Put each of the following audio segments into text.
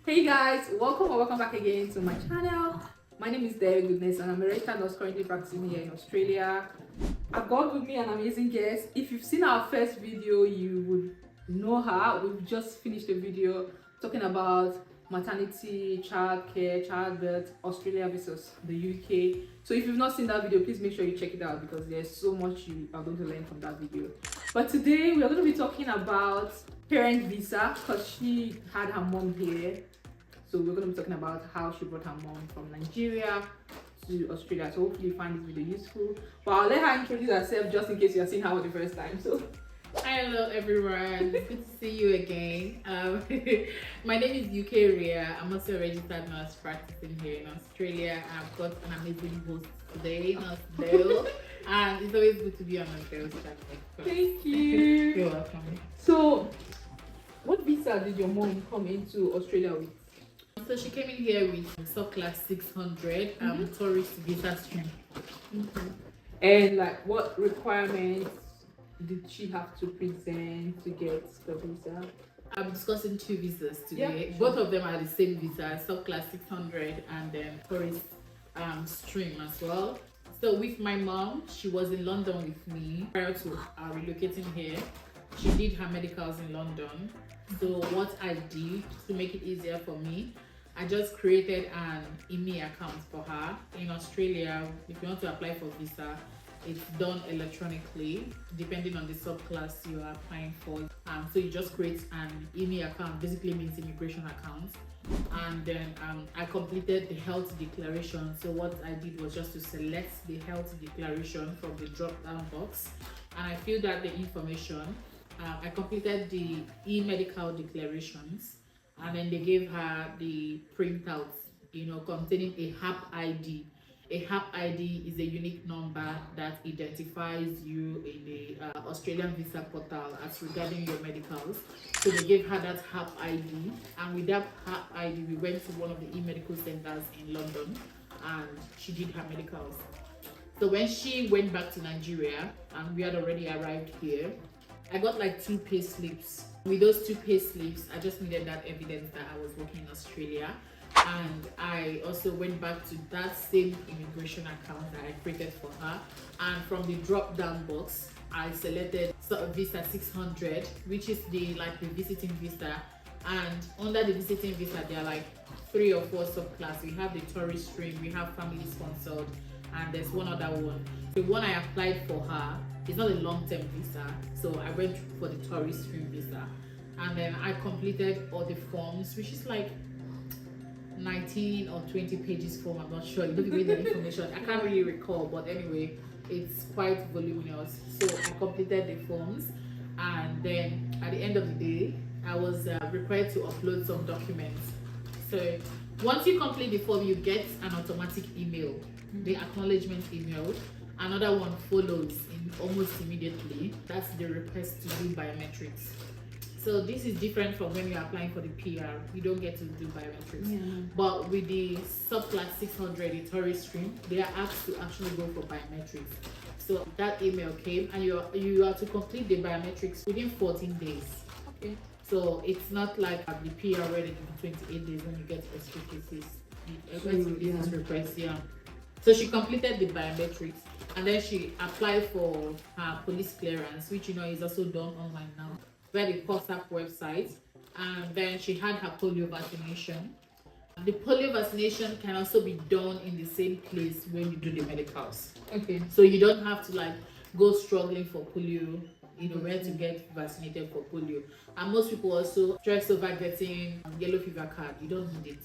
Hey guys, welcome or welcome back again to my channel. My name is Derek Goodness and I'm a registered nurse currently practicing here in Australia. I've got with me an amazing guest. If you've seen our first video, you would know her. We've just finished a video talking about maternity, childcare, childbirth, Australia versus the UK. So if you've not seen that video, please make sure you check it out because there's so much you are going to learn from that video. But today we are going to be talking about parent visa because she had her mom here. So we're going to be talking about how she brought her mom from Nigeria to Australia. So hopefully you find this video useful. But I'll let her introduce herself just in case you're seeing her for the first time. So Hello everyone, it's good to see you again. My name is UK Ria. I'm also a registered nurse practicing here in Australia. I've got an amazing host today, Nurse Dale, and it's always good to be on a Dale's channel. thank you. You're welcome. So what visa did your mom come into Australia with? So she came in here with subclass 600 tourist visa stream. And like what requirements did she have to present to get the visa? I'm discussing two visas today. Yeah, Both of them are the same visa, subclass 600 and then tourist stream as well. So with my mom, she was in London with me prior to relocating here. She did her medicals in London. So what I did to make it easier for me, I just created an IME account for her. In Australia, if you want to apply for visa, it's done electronically depending on the subclass you are applying for. So you just create an IME account, basically means immigration account. And then I completed the health declaration. So what I did was just to select the health declaration from the drop down box, and I filled out the information. I completed the e-medical declarations, and then they gave her the printouts, containing a HAP ID. A HAP ID is a unique number that identifies you in the Australian visa portal as regarding your medicals. So they gave her that HAP ID, and with that HAP ID, we went to one of the e-medical centers in London, and she did her medicals. So when she went back to Nigeria, and we had already arrived here, I got like 2 pay slips. With those 2 pay slips, I just needed that evidence that I was working in Australia. And I also went back to that same immigration account that I created for her. And from the drop down box, I selected visa 600, which is the visiting visa. And under the visiting visa, there are like 3 or 4 subclasses. We have the tourist stream, we have family sponsored, and there's one other one. The one I applied for her is not a long-term visa, so I went for the tourist stream visa. And then I completed all the forms, which is like 19 or 20 pages form, I'm not sure. You don't give me the information. I can't really recall, but anyway, it's quite voluminous. So I completed the forms, and then at the end of the day, I was required to upload some documents. So once you complete the form, you get an automatic email, the acknowledgement email. Another one follows in almost immediately. That's the request to do biometrics. So this is different from when you're applying for the PR. You don't get to do biometrics. Yeah. But with the subclass 600, the tourist stream, they are asked to actually go for biometrics. So that email came, and you are to complete the biometrics within 14 days. Okay. So it's not like the PR where they give 28 days when you get extra cases. Request, yeah. So she completed the biometrics, and then she applied for her police clearance, which is also done online now, via the POSAP website. And then she had her polio vaccination. The polio vaccination can also be done in the same place when you do the medicals. Okay. So you don't have to go struggling for polio, where to get vaccinated for polio. And most people also stress over getting yellow fever card. You don't need it.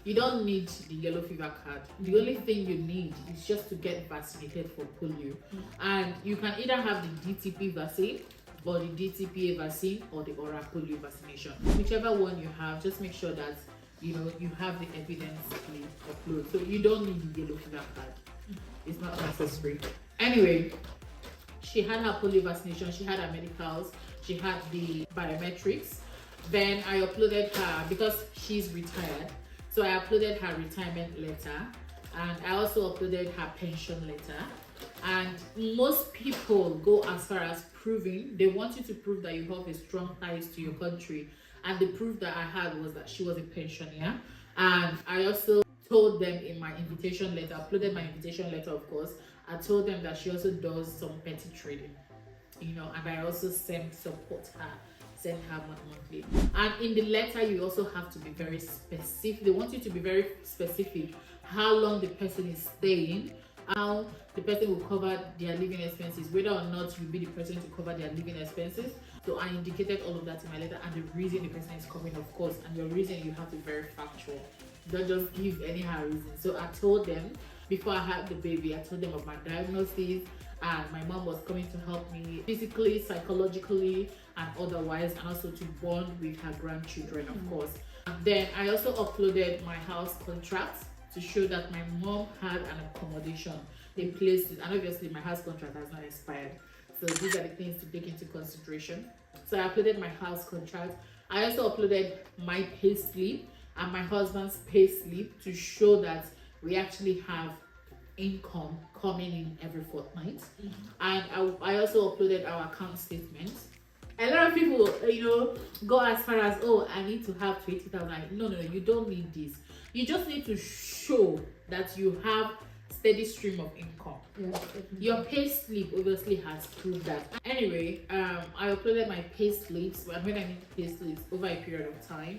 You don't need the yellow fever card. The only thing you need is just to get vaccinated for polio. And you can either have the DTP vaccine, or the DTPA vaccine, or the oral polio vaccination. Whichever one you have, just make sure that you have the evidence to upload. So you don't need the yellow fever card. It's not necessary. Anyway, she had her polio vaccination, she had her medicals, she had the biometrics. Then I uploaded her, because she's retired, so I uploaded her retirement letter, and I also uploaded her pension letter. And most people go as far as proving, they want you to prove that you have a strong ties to your country and the proof that I had was that she was a pensioner. And I also told them in my invitation letter, uploaded my invitation letter, of course. I told them that she also does some petty trading, you know, and I also send her monthly. And in the letter, you also have to be very specific. They want you to be very specific how long the person is staying, how the person will cover their living expenses, whether or not you'll be the person to cover their living expenses. So I indicated all of that in my letter, and the reason the person is coming, of course, and your reason, you have to be very factual. Don't just give anyhow reason. So I told them before I had the baby, I told them of my diagnosis, and my mom was coming to help me physically, psychologically, and otherwise, and also to bond with her grandchildren, of course. And then I also uploaded my house contract to show that my mom had an accommodation. They placed it, and obviously my house contract has not expired. So these are the things to take into consideration. So I uploaded my house contract. I also uploaded my pay slip and my husband's pay slip to show that we actually have income coming in every fortnight. And I also uploaded our account statements. A lot of people, you know, go as far as, oh, I need to have 20,000. No, you don't need this. You just need to show that you have steady stream of income. Yeah, your pay slip obviously has proved that. Anyway, I uploaded my pay slips. When I need pay slips over a period of time.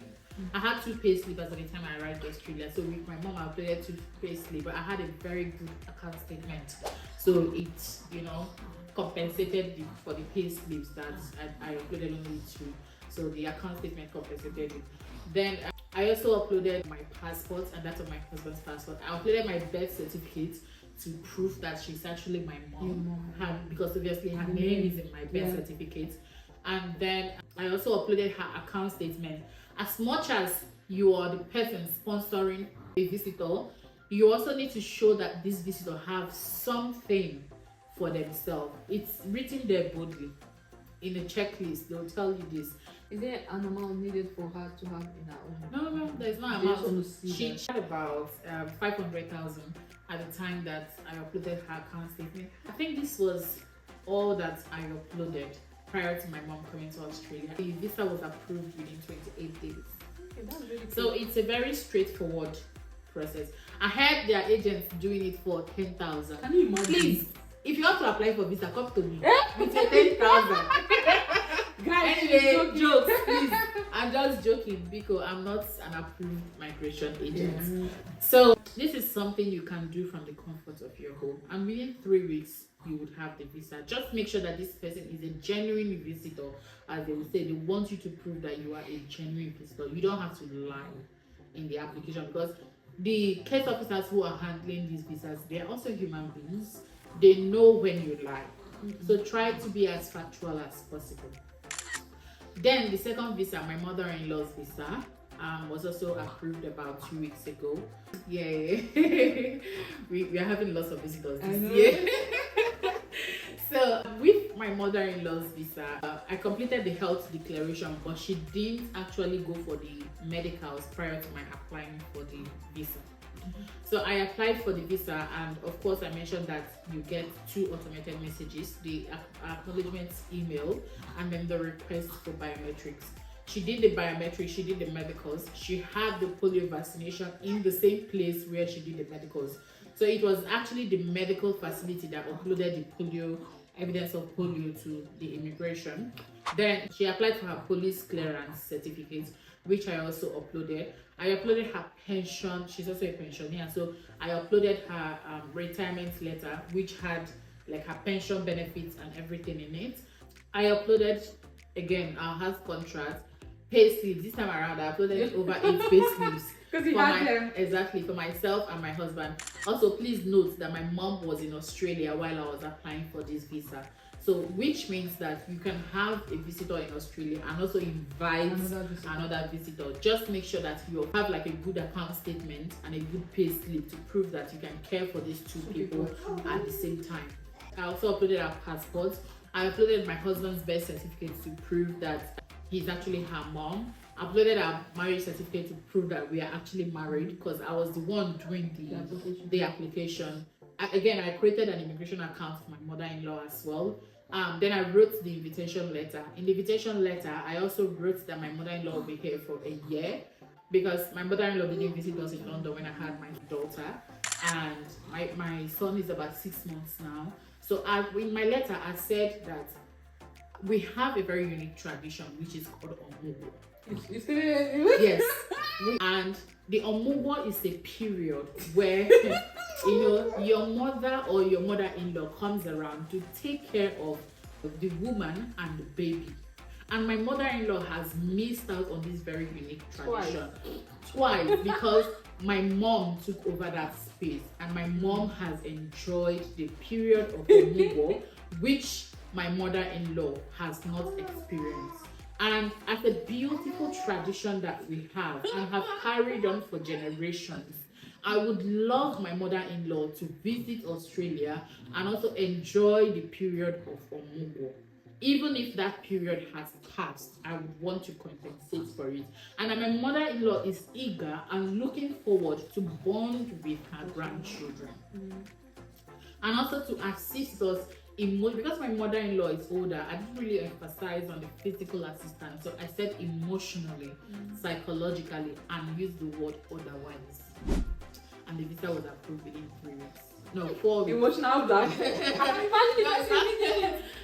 I had 2 pay slips by the time I arrived in Australia. So with my mom, I uploaded 2 pay slips, but I had a very good account statement. So it, you know, compensated for the pay slips that I uploaded only 2. So the account statement compensated it. Then I also uploaded my passport and that of my husband's passport. I uploaded my birth certificate to prove that she's actually my mom. Because obviously her name is in my birth certificate. And then I also uploaded her account statement. As much as you are the person sponsoring a visitor, you also need to show that this visitor have something for themselves. It's written there boldly in a checklist. They'll tell you this. Is there an amount needed for her to have in her own? No, there's no amount. She had about 500,000 at the time that I uploaded her account statement. I think this was all that I uploaded prior to my mom coming to Australia. The visa was approved within 28 days. Okay, that's really cool. So it's a very straightforward process. I heard their agents doing it for 10,000. Can you imagine? Please, if you want to apply for visa, come to me with your 10,000. Guys, anyway, jokes, please. I'm just joking because I'm not an approved migration agent. Yeah. So this is something you can do from the comfort of your home, and within 3 weeks you would have the visa. Just make sure that this person is a genuine visitor, as they would say. They want you to prove that you are a genuine visitor. You don't have to lie in the application, because the case officers who are handling these visas, they are also human beings. They know when you lie. So try to be as factual as possible. Then the second visa, my mother-in-law's visa, was also approved about 2 weeks ago. Yeah, we are having lots of visitors this year. So with my mother-in-law's visa, I completed the health declaration, but she didn't actually go for the medicals prior to my applying for the visa. So I applied for the visa, and of course I mentioned that you get 2 automated messages, the acknowledgement email and then the request for biometrics. She did the biometrics, she did the medicals, she had the polio vaccination in the same place where she did the medicals. So it was actually the medical facility that uploaded the polio, evidence of polio, to the immigration. Then she applied for her police clearance certificate, which I also uploaded. I uploaded her pension. She's also a pensioner, so I uploaded her retirement letter, which had like her pension benefits and everything in it. I uploaded again our house contract, pay slips. This time around I uploaded over 8 pay slips. Because you had them. Exactly, for myself and my husband. Also, please note that my mom was in Australia while I was applying for this visa. So, which means that you can have a visitor in Australia and also invite another visitor. Just make sure that you have like a good account statement and a good pay slip to prove that you can care for these 2 people at the same time. I also uploaded our passports. I uploaded my husband's birth certificate to prove that he's actually her mom. I uploaded our marriage certificate to prove that we are actually married, because I was the one doing the application. I created an immigration account for my mother-in-law as well. Then I wrote the invitation letter. In the invitation letter, I also wrote that my mother-in-law will be here for a year, because my mother-in-law didn't visit us in London when I had my daughter, and my son is about 6 months now. So in my letter, I said that we have a very unique tradition, which is called Omugo. Yes. And the Omugo is a period where your mother or your mother-in-law comes around to take care of the woman and the baby. And my mother-in-law has missed out on this very unique tradition twice because my mom took over that space, and my mom has enjoyed the period of Omugo, which my mother-in-law has not experienced. And as a beautiful tradition that we have and have carried on for generations, I would love my mother-in-law to visit Australia and also enjoy the period of Omugo. Even if that period has passed, I would want to compensate for it. And my mother-in-law is eager and looking forward to bond with her grandchildren. And also to assist us because my mother-in-law is older, I didn't really emphasize on the physical assistance. So I said emotionally, psychologically, and used the word otherwise. And the visa was approved within 3 weeks. No, 4 weeks. Emotional blackmail.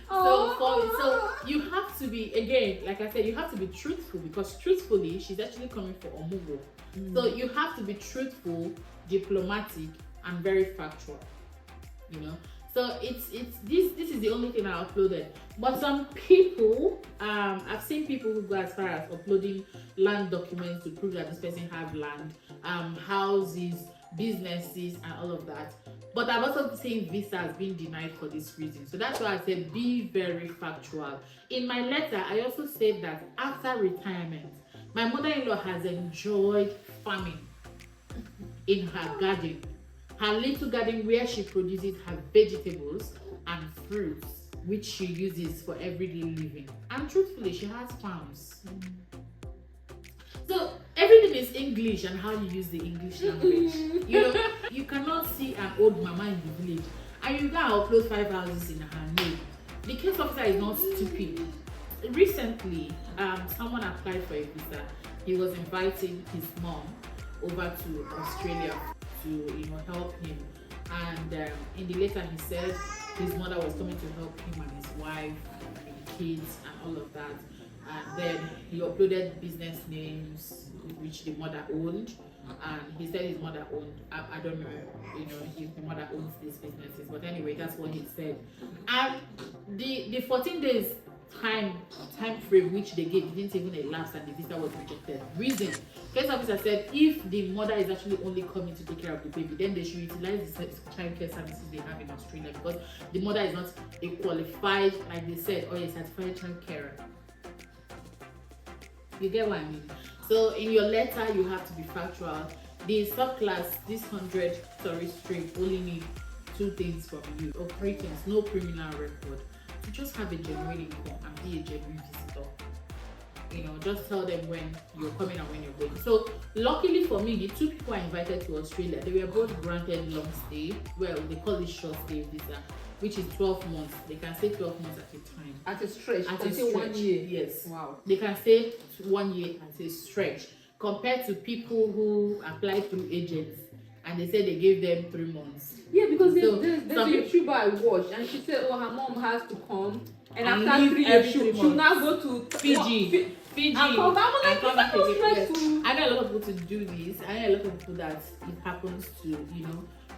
So you have to be, again, like I said, you have to be truthful, because truthfully, she's actually coming for Omugo. So you have to be truthful, diplomatic, and very factual. So this is the only thing I uploaded. But some people, I've seen people who go as far as uploading land documents to prove that this person have land, houses, businesses, and all of that. But I've also seen visas being denied for this reason. So that's why I said be very factual. In my letter, I also said that after retirement, my mother-in-law has enjoyed farming in her garden. Her little garden where she produces her vegetables and fruits, which she uses for everyday living. And truthfully, she has farms. So everything is English and how you use the English language. You cannot see an old mama in the village and you can upload 5 houses in her name. The case officer is not stupid. Recently, someone applied for a visa. He was inviting his mom over to Australia to help him, and in the letter he said his mother was coming to help him and his wife and the kids and all of that. And then he uploaded business names which the mother owned, and he said his mother owned, I don't know, if the mother owns these businesses, but anyway, that's what he said. And the 14 days time frame which they gave didn't even elapse, and the visa was rejected. Reason: case officer said if the mother is actually only coming to take care of the baby, then they should utilize the child care services they have in Australia, because the mother is not a qualified, like they said, or a certified child carer. You get what I mean? So in your letter, you have to be factual. The subclass, this 100 stream, only need 2 things from you, or 3 things: no criminal record, to just have a genuine income and be a genuine visitor. Just tell them when you're coming and when you're going. So luckily for me, the 2 people I invited to Australia, they were both granted long stay. Well, they call it short stay visa, which is 12 months. They can stay 12 months at a time. At a stretch. At a stretch. 1 year. Yes. Wow. They can stay 1 year at a stretch, compared to people who applied through agents and they said they gave them 3 months. Yeah, because there's a YouTuber I watched, and she said, her mom has to come, and after 3 years she'll now go to Fiji. And come back again. Yes. I know a lot of people to do this. I know a lot of people that it happens to,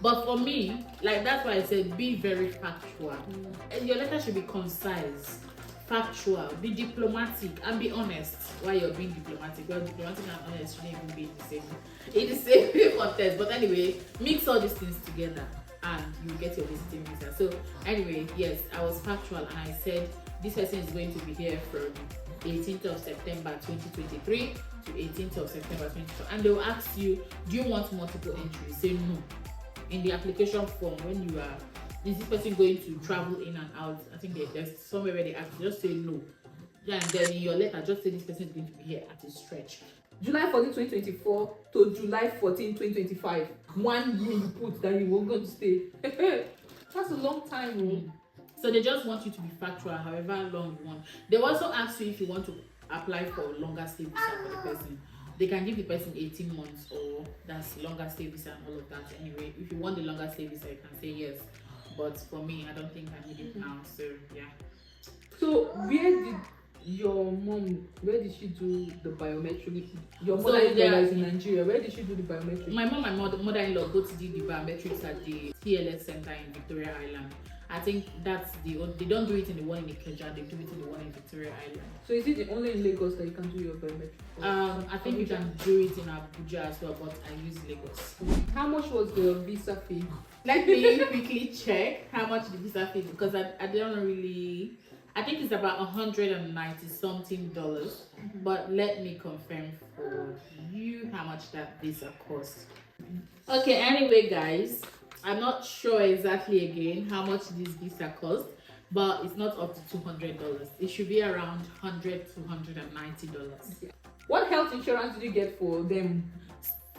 But for me, that's why I said be very factual. And your letter should be concise, factual, be diplomatic, and be honest while you're being diplomatic. Well, diplomatic and honest shouldn't even be in the same context. But anyway, mix all these things together and you get your visiting visa. So anyway, yes, I was factual, and I said this person is going to be here from 18th of September 2023 to 18th of September 2024. And they'll ask you, do you want multiple entries? Say no. In the application form, when you are, is this person going to travel in and out? I think there's somewhere where they ask you, just say no. Yeah, and then in your letter, just say this person is going to be here at a stretch. July 14, 2024 to July 14, 2025. 1 year you put that you were going to stay. That's a long time, So they just want you to be factual however long you want. They also ask you if you want to apply for a longer stay visa for the person. They can give the person 18 months or that's longer stay visa and all of that. Anyway, if you want the longer stay visa, you can say yes. But for me, I don't think I need it now. So yeah. So where did she do the biometric? Your So, mother-in-law is in Nigeria. Where did she do the biometric? My mom and mother-in-law both did the biometrics at the TLS Center in Victoria Island. I think that's they don't do it in the one in Ikeja, they do it in the one in Victoria Island. So is it the only in Lagos that you can do your biometric? I think you can do it in Abuja as well, but I use Lagos. How much was the visa fee? Let me quickly check how much the visa fee because I don't really. I think it's about $190 something, but let me confirm for you how much that visa costs. Okay, anyway, guys, I'm not sure exactly again how much this visa costs, but it's not up to $200. It should be around $100 to $190. What health insurance did you get for them?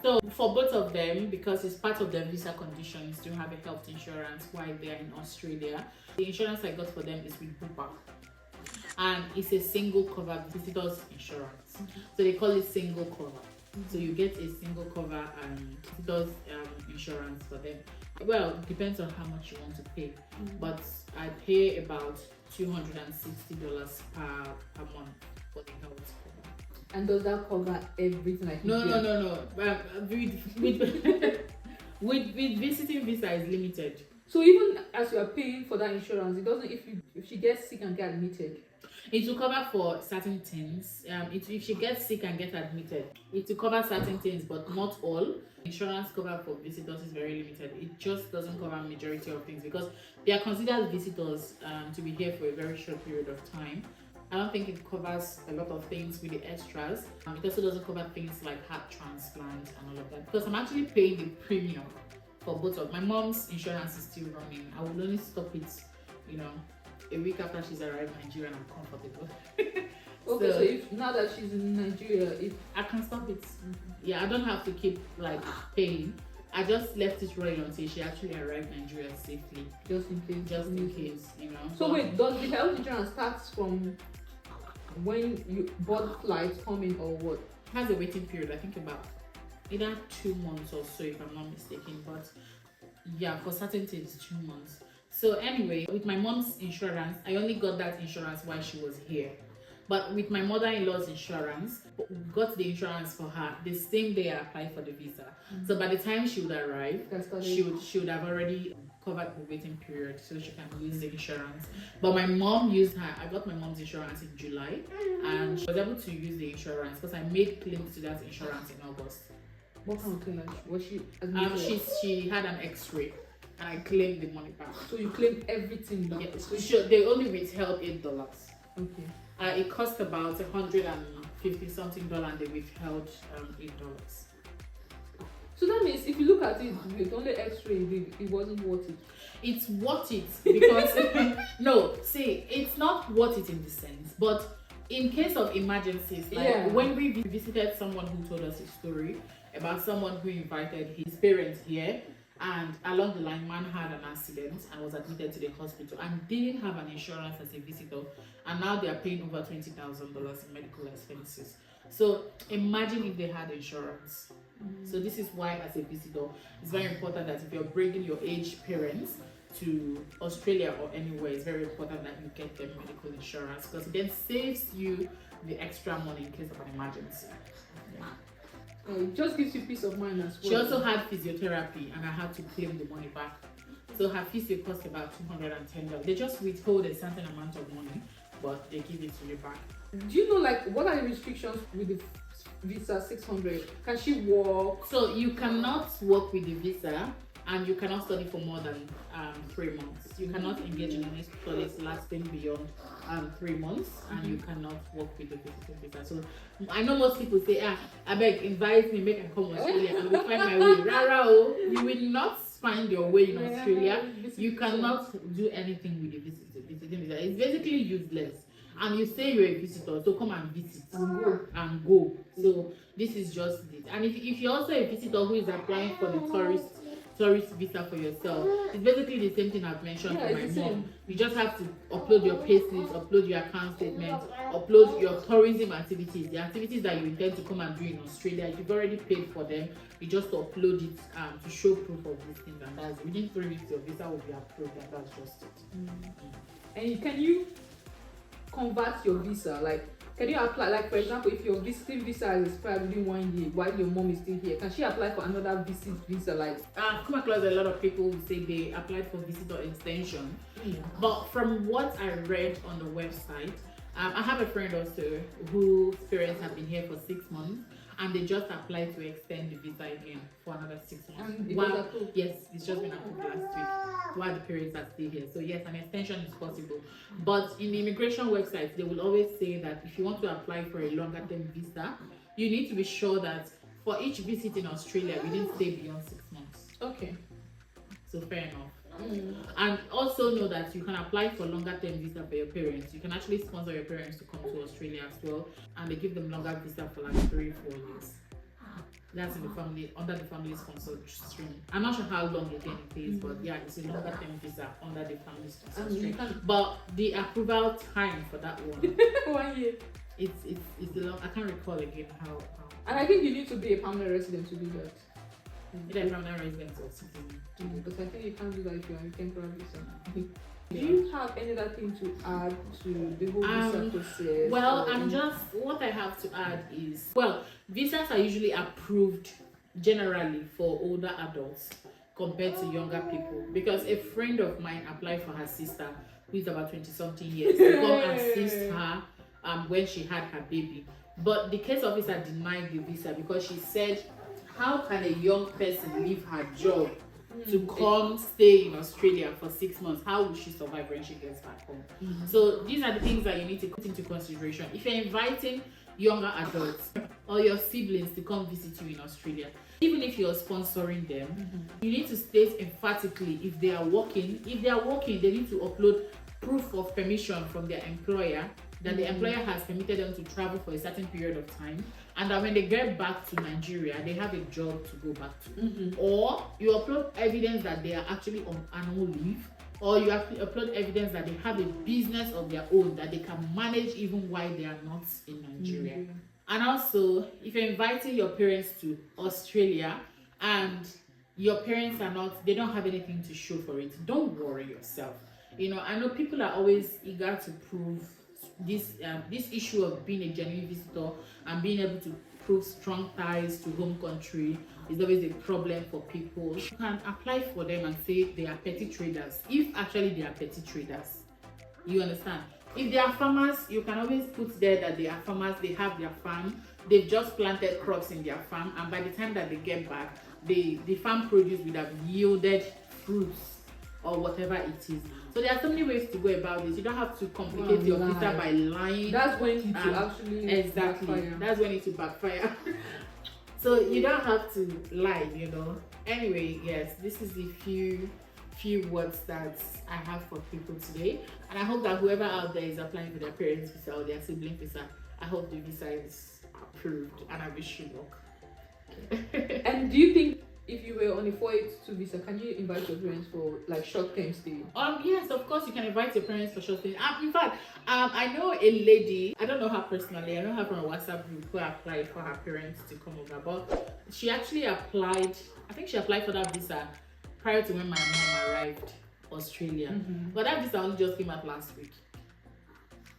So for both of them, because it's part of their visa conditions to have a health insurance while they are in Australia, the insurance I got for them is with Bupa. And it's a single cover visitors insurance. So they call it single cover. So you get a single cover and visitors insurance for them. Well, it depends on how much you want to pay. But I pay about $260 per month for the health cover. And does that cover everything? Like No. With visiting visa is limited. So even as you are paying for that insurance, it doesn't. If she gets sick and get admitted, it will cover for certain things. If she gets sick and get admitted, it will cover certain things, but not all. Insurance cover for visitors is very limited. It just doesn't cover majority of things because they are considered visitors to be here for a very short period of time. I don't think it covers a lot of things with the extras. It also doesn't cover things like heart transplant and all of that because I'm actually paying the premium for both of my mom's insurance is still running. I will only stop it, a week after she's arrived in Nigeria and I'm comfortable. Okay, so if now that she's in Nigeria, I can stop it. Yeah, I don't have to keep paying. I just left it running until she actually arrived in Nigeria safely. Just in case. So wait, does the health insurance starts from when you bought flights coming or what? It has a waiting period, I think about either 2 months or so if I'm not mistaken, but yeah, for certain things 2 months. So anyway, with my mom's insurance, I only got that insurance while she was here. But with my mother-in-law's insurance, got the insurance for her the same day I applied for the visa. So by the time she would arrive, she would have already covered the waiting period, so she can use the insurance. But my mom used I got my mom's insurance in July, and she was able to use the insurance because I made claims to that insurance in August. What kind of claim was she admitted? She had an X-ray, and I claimed the money back. So you claimed everything back? Yeah, so they only withheld $8. Okay. It cost about $150 something, and they withheld $8. So that means if you look at it with only X-ray, it wasn't worth it. It's worth it because no, see, it's not worth it in the sense, but in case of emergencies, when we visited someone who told us a story about someone who invited his parents here, and along the line, man had an accident and was admitted to the hospital and didn't have an insurance as a visitor, and now they are paying over $20,000 in medical expenses. So imagine if they had insurance. So this is why, as a visitor, it's very important that if you're bringing your aged parents to Australia or anywhere, it's very important that you get them medical insurance because it then saves you the extra money in case of an emergency. Yeah. It just gives you peace of mind as well. She also had physiotherapy and I had to claim the money back. So her physio cost about $210. They just withhold a certain amount of money, but they give it to you back. Do you know what are the restrictions with the visa 600? Can she work? So you cannot work with the visa and you cannot study for more than 3 months. You cannot engage in any studies lasting beyond 3 months, and you cannot work with the visiting visa. So I know most people say, I beg, invite me, make I come to Australia and we'll find my way. Rara, you will not find your way in Australia. You cannot do anything with the visiting visa. It's basically useless. And you say you're a visitor, so come and visit and go. So this is just it. And if you're also a visitor who is applying for the tourist tourist visa for yourself. It's basically the same thing I've mentioned Yeah, for my it's the mom. same. You just have to upload your payslips, upload your account statements, upload your tourism activities, the activities that you intend to come and do in Australia. You've already paid for them. You just upload it to show proof of these things, and that's within 3 weeks your visa will be approved, and that's just it. And can you convert your visa? Like, can you apply, like for example, if your visiting visa is expired within 1 year while your mom is still here, can she apply for another visit visa? Like, I've come across a lot of people who say they applied for visitor extension, but from what I read on the website, I have a friend also whose parents have been here for 6 months, and they just applied to extend the visa again for another 6 months. and it was approved. Yes, it's just been approved last week while the parents are still here. So yes, an extension is possible. But in the immigration website, they will always say that if you want to apply for a longer term visa, you need to be sure that for each visit in Australia, you didn't stay beyond 6 months. Okay. So fair enough. And also know that you can apply for longer term visa for your parents. You can actually sponsor your parents to come to Australia as well, and they give them longer visa for like 3-4 years. That's in the family, under the family sponsored stream. I'm not sure how long again it is, but yeah, it's a longer term visa under the family sponsored stream. But the approval time for that one, 1 year. it's a long. I can't recall again how. And I think you need to be a permanent resident to do that. Either permanent resident or citizen. Because I think you can't do that if you're on a temporary visa. Do you have any other thing to add to the whole visa process? Well, what I have to add is, visas are usually approved generally for older adults compared to younger people, because a friend of mine applied for her sister who is about 20-something years to come assist her when she had her baby. But the case officer denied the visa because she said, how can a young person leave her job to come stay in Australia for 6 months? How will she survive when she gets back home? So these are the things that you need to put into consideration. If you're inviting younger adults or your siblings to come visit you in Australia, even if you're sponsoring them, you need to state emphatically if they are working. If they are working, they need to upload proof of permission from their employer, that the employer has permitted them to travel for a certain period of time, and that when they get back to Nigeria, they have a job to go back to. Or you upload evidence that they are actually on annual leave, or you upload evidence that they have a business of their own that they can manage even while they are not in Nigeria. And also, if you're inviting your parents to Australia and your parents they don't have anything to show for it, don't worry yourself. I know people are always eager to prove this issue of being a genuine visitor and being able to prove strong ties to home country is always a problem for people. You can apply for them and say they are petty traders, if actually they are petty traders. You understand? If they are farmers, you can always put there that they are farmers, they have their farm, they've just planted crops in their farm, and by the time that they get back, the farm produce would have yielded fruits or whatever it is. So there are so many ways to go about this. You don't have to complicate your visa by lying. That's when it will actually backfire. That's when it will backfire. So you don't have to lie, Anyway, yes, this is the few words that I have for people today, and I hope that whoever out there is applying for their parents' visa or their sibling visa, I hope the visa is approved, and I wish you luck. And do you think if you were on a 482 visa, can you invite your parents for like short-term stay? Yes, of course you can invite your parents for short stay. In fact, I know a lady, I don't know her personally, I know her from a WhatsApp group, who applied for her parents to come over, but she actually applied, I think she applied for that visa prior to when my mom arrived Australia. But that visa only just came out last week.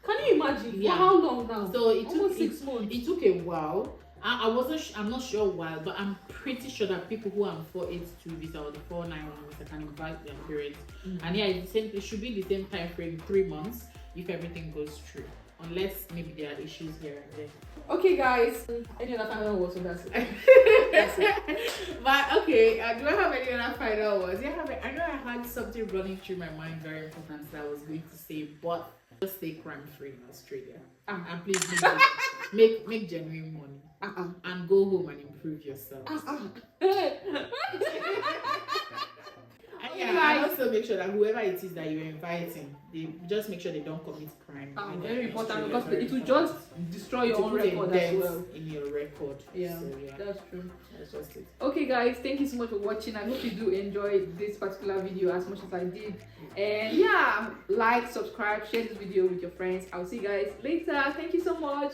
Can you imagine? Yeah. For how long now? So it Almost took 6 months. It took a while. I'm not sure why, but I'm pretty sure that people who are on 482 visa or the 491 visa can invite their parents. And yeah, it should be the same time frame, 3 months, if everything goes through. Unless maybe there are issues here and there. Okay, guys. Any other final words? That's it. That's it. But okay, do I have any other final words? I know I had something running through my mind very important that I was going to say, but just stay crime free in Australia. And please make genuine money. And go home and improve yourself. And you And guys. also make sure that whoever it is that you're inviting, they just make sure they don't commit crime. Very important, because Very it will important. just destroy your To own put a record as dent well. in your record. Yeah, So, yeah, that's true. that's just it. Okay guys, thank you so much for watching. I hope you do enjoy this particular video as much as I did. And yeah, like, subscribe, share this video with your friends. I'll see you guys later. Thank you so much.